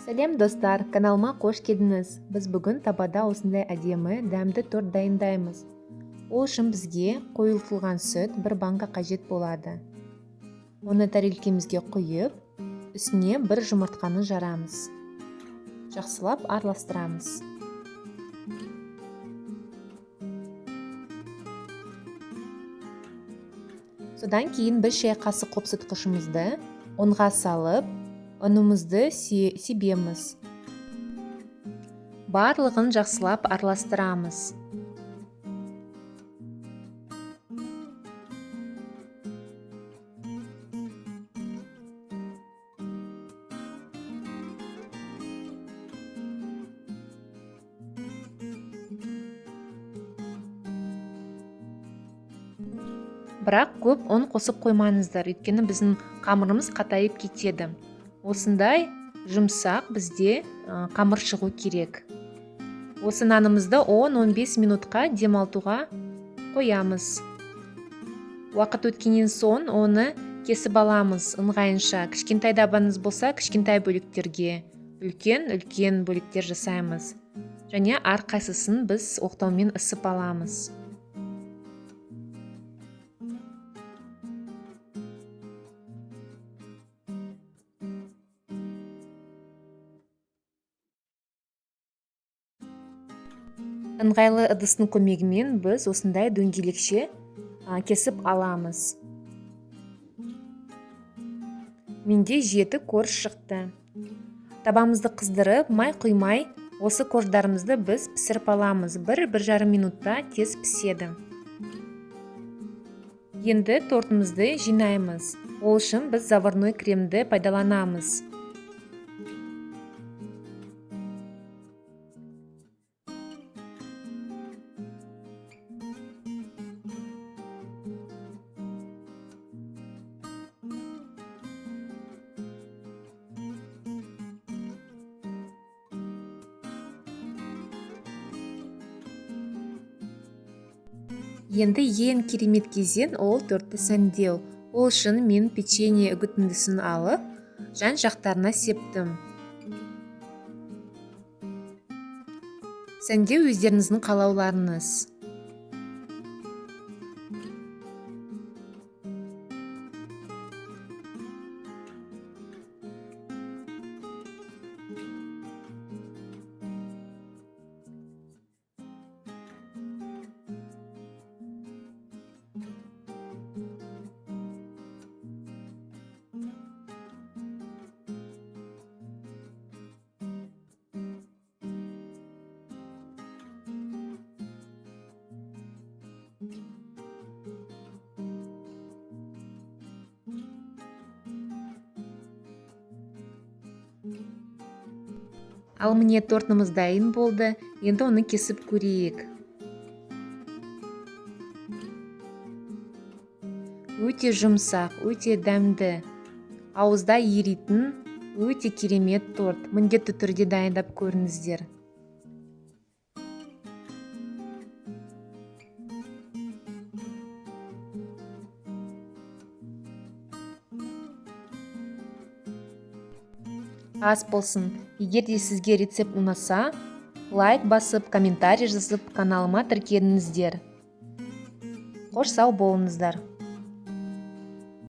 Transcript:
Сәлем достар, каналыма қош келдіңіз. Біз бүгін табада осындай әдемі, дәмді торт дайындаймыз. Ол үшін бізге қойылтылған сүт бір банка қажет болады. Оны тәрелкемізге құйып, үстіне бір жұмыртқаны жарамыз. Жақсылап араластырамыз. Содан кейін бір шай қасық қопсытқышымызды ұнға салып, ұнымызды себеміз. Барлығын жақсылап араластырамыз. Бірақ көп ұн қосып қоймаңыздар, өйткені біздің қамырымыз қатайып кетеді. Осындай жұмсақ бізде қамыр шығу керек. Осы нанымызды 10-15 минутқа демалтуға қоямыз. Уақыт өткеннен соң оны кесіп аламыз ыңғайынша. Кішкентай дабаныңыз болса, кішкентай бөліктерге, үлкен бөліктер жасаймыз. Және әрқайсысын біз оқтаумен ысып аламыз. Ыңғайлы ыдыстың көмегімен біз осындай дөңгелекше кесіп аламыз. Менде 7 корж шықты. Табамызды қыздырып, май құймай, осы корждарымызды біз пісіріп аламыз. 1-1,5 минутта тез піседі. Енді тортымызды жинаймыз. Ол үшін біз заварной кремді пайдаланамыз. Енді ең керемет кезең ол тортты сәндеу. Ол үшін мен печенье үгітіндісін алып, жан жақтарына септім. Сәндеу өздеріңіздің қалауларыңыз. Ал міне тортымыз дайын болды. Енді оны кесіп көрейік. Өте жұмсақ, өте дәмді. Ауызда еритін өте керемет торт. Міндетті түрде дайындап көріңіздер. Ас болсын. Егер де сізге рецепт ұнаса, лайк басып, комментарий жазып, каналыма тіркеліңіздер. Қош сау болыңыздар.